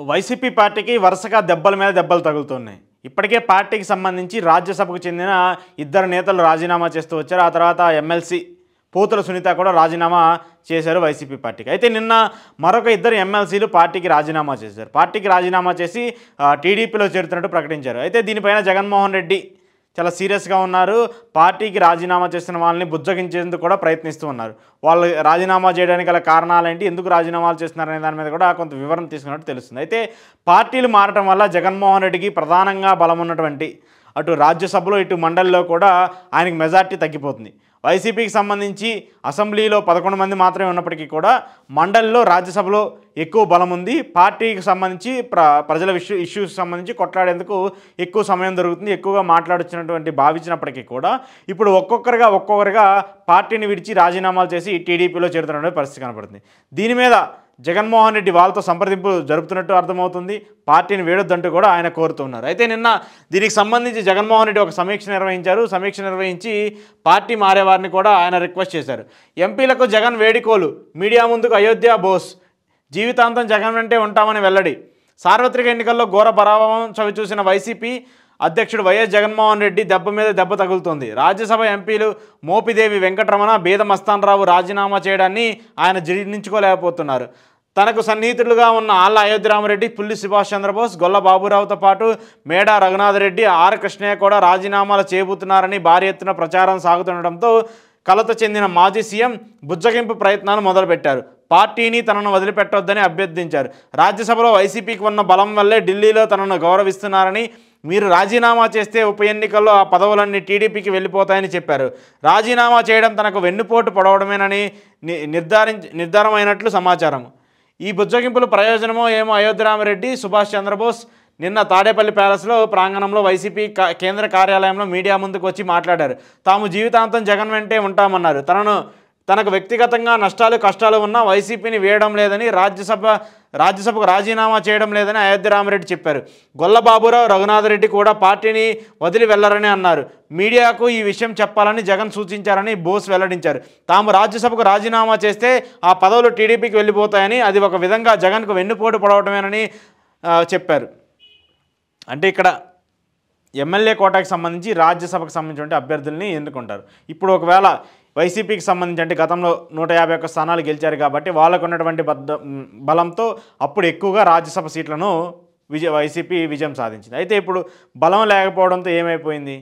YCP పార్టీకి వరుసగా దెబ్బల మీద దెబ్బలు తగులుతున్నాయి. ఇప్పటికే పార్టీకి సంబంధించి రాజ్యసభకు చెందిన ఇద్దరు నేతలు రాజీనామా చేస్తూ వచ్చారు. ఆ తర్వాత ఎమ్మెల్సీ పోతుల సునీత కూడా రాజీనామా చేశారు వైసీపీ పార్టీకి. అయితే నిన్న మరొక ఇద్దరు ఎమ్మెల్సీలు పార్టీకి రాజీనామా చేశారు. పార్టీకి రాజీనామా చేసి టీడీపీలో చేరుతున్నట్టు ప్రకటించారు. అయితే దీనిపైన జగన్మోహన్ రెడ్డి చాలా సీరియస్గా ఉన్నారు. పార్టీకి రాజీనామా చేసిన వాళ్ళని బుజ్జగించేందుకు కూడా ప్రయత్నిస్తూ ఉన్నారు. వాళ్ళు రాజీనామా చేయడానికి గల కారణాలేంటి, ఎందుకు రాజీనామాలు చేస్తున్నారనే దాని మీద కూడా కొంత వివరణ తీసుకున్నట్టు తెలుస్తుంది. అయితే పార్టీలు మారటం వల్ల జగన్మోహన్ రెడ్డికి ప్రధానంగా బలం ఉన్నటువంటి అటు రాజ్యసభలో ఇటు మండలిలో కూడా ఆయనకి మెజార్టీ తగ్గిపోతుంది. వైసీపీకి సంబంధించి అసెంబ్లీలో 11 మంది మాత్రమే ఉన్నప్పటికీ కూడా మండలిలో రాజ్యసభలో ఎక్కువ బలం ఉంది. పార్టీకి సంబంధించి ప్రజల ఇష్యూస్ సంబంధించి కొట్లాడేందుకు ఎక్కువ సమయం దొరుకుతుంది, ఎక్కువగా మాట్లాడుతున్నటువంటి భావించినప్పటికీ కూడా ఇప్పుడు ఒక్కొక్కరుగా పార్టీని విడిచి రాజీనామాలు చేసి టీడీపీలో చేరుతున్న పరిస్థితి కనపడుతుంది. దీని మీద జగన్మోహన్ రెడ్డి వాళ్ళతో సంప్రదింపులు జరుపుతున్నట్టు అర్థమవుతుంది. పార్టీని వేడొద్దంటూ కూడా ఆయన కోరుతున్నారు. అయితే నిన్న దీనికి సంబంధించి జగన్మోహన్ రెడ్డి ఒక సమీక్ష నిర్వహించారు. సమీక్ష నిర్వహించి పార్టీ మారేవారిని కూడా ఆయన రిక్వెస్ట్ చేశారు. ఎంపీలకు జగన్ వేడికోలు, మీడియా ముందుకు అయోధ్య బోస్, జీవితాంతం జగన్ వెంటే ఉంటామని వెల్లడి. సార్వత్రిక ఎన్నికల్లో ఘోర పరాభవం చవిచూసిన వైసీపీ అధ్యక్షుడు వైఎస్ జగన్మోహన్ రెడ్డి దెబ్బ మీద దెబ్బ తగులుతోంది. రాజ్యసభ ఎంపీలు మోపిదేవి వెంకటరమణ, బేద మస్తానరావు రాజీనామా చేయడాన్ని ఆయన జీర్ణించుకోలేకపోతున్నారు. తనకు సన్నిహితులుగా ఉన్న ఆళ్ల అయోధ్యరామరెడ్డి, పుల్లి సుభాష్ చంద్రబోస్, గొల్ల బాబురావుతో పాటు మేడా రఘునాథరెడ్డి, ఆర్ కృష్ణయ్య కూడా రాజీనామాలు చేయబోతున్నారని భారీ ఎత్తున ప్రచారం సాగుతుండటంతో కలత చెందిన మాజీ సీఎం బుజ్జగింపు ప్రయత్నాలు మొదలుపెట్టారు. పార్టీని తనను వదిలిపెట్టొద్దని అభ్యర్థించారు. రాజ్యసభలో వైసీపీకి ఉన్న బలం వల్లే ఢిల్లీలో తనను గౌరవిస్తున్నారని, మీరు రాజీనామా చేస్తే ఉప ఎన్నికల్లో ఆ పదవులన్నీ టీడీపీకి వెళ్ళిపోతాయని చెప్పారు. రాజీనామా చేయడం తనకు వెన్నుపోటు పొడవడమేనని నిర్ధారమైనట్లు సమాచారం. ఈ బుజ్జగింపుల ప్రయోజనమో ఏమో అయోధ్యరామరెడ్డి, సుభాష్ చంద్రబోస్ నిన్న తాడేపల్లి ప్యాలెస్లో ప్రాంగణంలో వైసీపీ కేంద్ర కార్యాలయంలో మీడియా ముందుకు వచ్చి మాట్లాడారు. తాము జీవితాంతం జగన్ వెంటే ఉంటామన్నారు. తనకు వ్యక్తిగతంగా నష్టాలు కష్టాలు ఉన్నా వైసీపీని వేయడం లేదని, రాజ్యసభకు రాజీనామా చేయడం లేదని అయోధ్యరామరెడ్డి చెప్పారు. గొల్లబాబురావు, రఘునాథరెడ్డి కూడా పార్టీని వదిలి వెళ్లరని అన్నారు. మీడియాకు ఈ విషయం చెప్పాలని జగన్ సూచించారని బోస్ వెల్లడించారు. తాము రాజ్యసభకు రాజీనామా చేస్తే ఆ పదవులు టీడీపీకి వెళ్ళిపోతాయని, అది ఒక విధంగా జగన్కు వెన్నుపోటు పడవటమేనని చెప్పారు. అంటే ఇక్కడ ఎమ్మెల్యే కోటాకి సంబంధించి రాజ్యసభకు సంబంధించిన అభ్యర్థుల్ని ఎన్నుకుంటారు. ఇప్పుడు ఒకవేళ వైసీపీకి సంబంధించి అంటే గతంలో 151 స్థానాలు గెలిచారు కాబట్టి వాళ్ళకు ఉన్నటువంటి బలంతో అప్పుడు ఎక్కువగా రాజ్యసభ సీట్లను వైసీపీ విజయం సాధించింది. అయితే ఇప్పుడు బలం లేకపోవడంతో ఏమైపోయింది,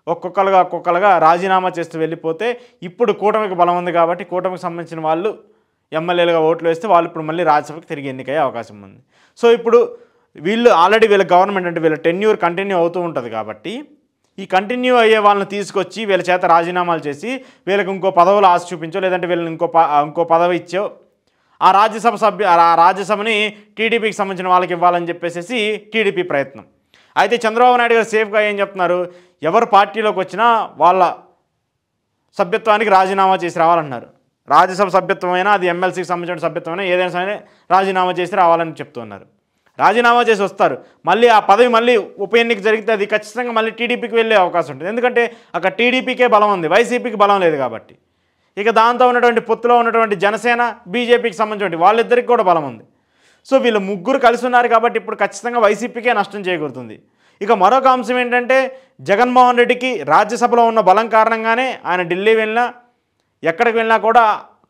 ఒక్కొక్కరుగా రాజీనామా చేస్తూ వెళ్ళిపోతే ఇప్పుడు కూటమికి బలం ఉంది కాబట్టి కూటమికి సంబంధించిన వాళ్ళు ఎమ్మెల్యేలుగా ఓట్లు వేస్తే వాళ్ళు ఇప్పుడు మళ్ళీ రాజ్యసభకు తిరిగి ఎన్నికయ్యే అవకాశం ఉంది. సో ఇప్పుడు వీళ్ళు ఆల్రెడీ వీళ్ళ గవర్నమెంట్ అంటే వీళ్ళ టెన్యూర్ కంటిన్యూ అవుతూ ఉంటుంది కాబట్టి ఈ కంటిన్యూ అయ్యే వాళ్ళని తీసుకొచ్చి వీళ్ళ చేత రాజీనామాలు చేసి వీళ్ళకి ఇంకో పదవులు ఆశ చూపించో, లేదంటే వీళ్ళని ఇంకో పదవి ఇచ్చో ఆ రాజ్యసభని టీడీపీకి సంబంధించిన వాళ్ళకి ఇవ్వాలని చెప్పేసి టీడీపీ ప్రయత్నం. అయితే చంద్రబాబు నాయుడు గారు సేఫ్గా ఏం చెప్తున్నారు, ఎవరు పార్టీలోకి వచ్చినా వాళ్ళ సభ్యత్వానికి రాజీనామా చేసి రావాలన్నారు. రాజ్యసభ సభ్యత్వమైనా, అది ఎమ్మెల్సీకి సంబంధించిన సభ్యత్వమైనా ఏదైనా సరే రాజీనామా చేసి రావాలని చెప్తున్నారు. రాజీనామా చేసి వస్తారు, మళ్ళీ ఆ పదవి మళ్ళీ ఉప ఎన్నిక జరిగితే అది ఖచ్చితంగా మళ్ళీ టీడీపీకి వెళ్ళే అవకాశం ఉంటుంది. ఎందుకంటే అక్కడ టీడీపీకే బలం ఉంది, వైసీపీకి బలం లేదు కాబట్టి. ఇక దాంతో ఉన్నటువంటి పొత్తులో ఉన్నటువంటి జనసేన, బీజేపీకి సంబంధించిన వాళ్ళిద్దరికి కూడా బలం ఉంది. సో వీళ్ళు ముగ్గురు కలిసి ఉన్నారు కాబట్టి ఇప్పుడు ఖచ్చితంగా వైసీపీకే నష్టం చేకూరుతుంది. ఇక మరొక అంశం ఏంటంటే జగన్మోహన్ రెడ్డికి రాజ్యసభలో ఉన్న బలం కారణంగానే ఆయన ఢిల్లీ వెళ్ళినా ఎక్కడికి వెళ్ళినా కూడా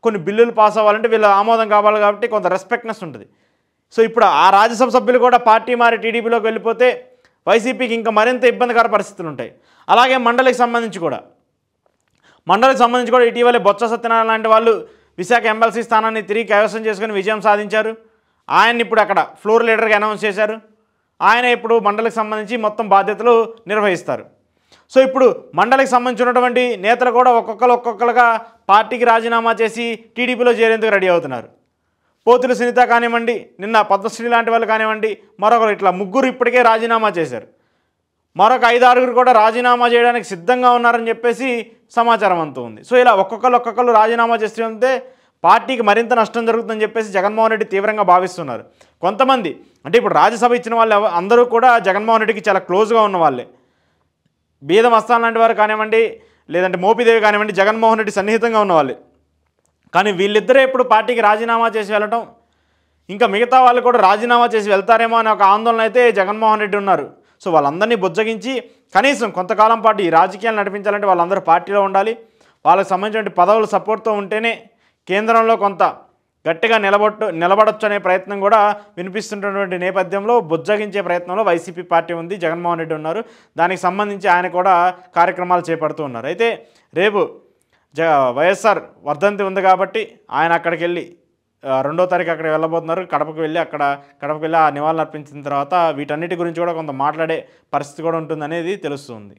కొన్ని బిల్లులు పాస్ అవ్వాలంటే వీళ్ళ ఆమోదం కావాలి కాబట్టి కొంత రెస్పెక్ట్నెస్ ఉంటుంది. సో ఇప్పుడు ఆ రాజ్యసభ సభ్యులు కూడా పార్టీ మారి టీడీపీలోకి వెళ్ళిపోతే వైసీపీకి ఇంకా మరింత ఇబ్బందికర పరిస్థితులు ఉంటాయి. అలాగే మండలికి సంబంధించి కూడా ఇటీవలే బొత్స సత్యనారాయణ లాంటి వాళ్ళు విశాఖ ఎమ్మెల్సీ స్థానాన్ని తిరిగి కైవసం చేసుకుని విజయం సాధించారు. ఆయన్ని ఇప్పుడు అక్కడ ఫ్లోర్ లీడర్గా అనౌన్స్ చేశారు. ఆయన ఇప్పుడు మండలికి సంబంధించి మొత్తం బాధ్యతలు నిర్వహిస్తారు. సో ఇప్పుడు మండలికి సంబంధించినటువంటి నేతలు కూడా ఒక్కొక్కరుగా పార్టీకి రాజీనామా చేసి టీడీపీలో చేరేందుకు రెడీ అవుతున్నారు. పోతుల సునీత కానివ్వండి, నిన్న పద్మశ్రీ లాంటి వాళ్ళు కానివ్వండి, మరొకరు ఇట్లా ముగ్గురు ఇప్పటికే రాజీనామా చేశారు. మరొక 5-6 కూడా రాజీనామా చేయడానికి సిద్ధంగా ఉన్నారని చెప్పేసి సమాచారం అంతూ ఉంది. సో ఇలా ఒక్కొక్కరు రాజీనామా చేస్తుంటే పార్టీకి మరింత నష్టం జరుగుతుందని చెప్పేసి జగన్మోహన్ రెడ్డి తీవ్రంగా భావిస్తున్నారు. కొంతమంది అంటే ఇప్పుడు రాజ్యసభ ఇచ్చిన వాళ్ళు అందరూ కూడా జగన్మోహన్ రెడ్డికి చాలా క్లోజ్గా ఉన్న వాళ్ళే. బీద మస్తాన్ లాంటి వారు కానివ్వండి, లేదంటే మోపిదేవి కానివ్వండి, జగన్మోహన్ రెడ్డి సన్నిహితంగా ఉన్నవాళ్ళే. కానీ వీళ్ళిద్దరే ఇప్పుడు పార్టీకి రాజీనామా చేసి వెళ్ళటం ఇంకా మిగతా వాళ్ళు కూడా రాజీనామా చేసి వెళ్తారేమో అనే ఒక ఆందోళన అయితే జగన్మోహన్ రెడ్డి ఉన్నారు. సో వాళ్ళందరినీ బుజ్జగించి కనీసం కొంతకాలం పాటు ఈ రాజకీయాలు నడిపించాలంటే వాళ్ళందరూ పార్టీలో ఉండాలి. వాళ్ళకి సంబంధించిన పదవుల సపోర్ట్తో ఉంటేనే కేంద్రంలో కొంత గట్టిగా నిలబడొచ్చు అనే ప్రయత్నం కూడా వినిపిస్తున్నటువంటి నేపథ్యంలో బుజ్జగించే ప్రయత్నంలో వైసీపీ పార్టీ ఉంది. జగన్మోహన్ రెడ్డి ఉన్నారు. దానికి సంబంధించి ఆయన కూడా కార్యక్రమాలు చేపడుతూ ఉన్నారు. అయితే రేపు వైఎస్ఆర్ వర్ధంతి ఉంది కాబట్టి ఆయన అక్కడికి వెళ్ళి 2వ తారీఖు అక్కడికి వెళ్ళబోతున్నారు. కడపకు వెళ్ళి ఆ నివాళులు అర్పించిన తర్వాత వీటన్నిటి గురించి కూడా కొంత మాట్లాడే పరిస్థితి కూడా ఉంటుందనేది తెలుస్తుంది.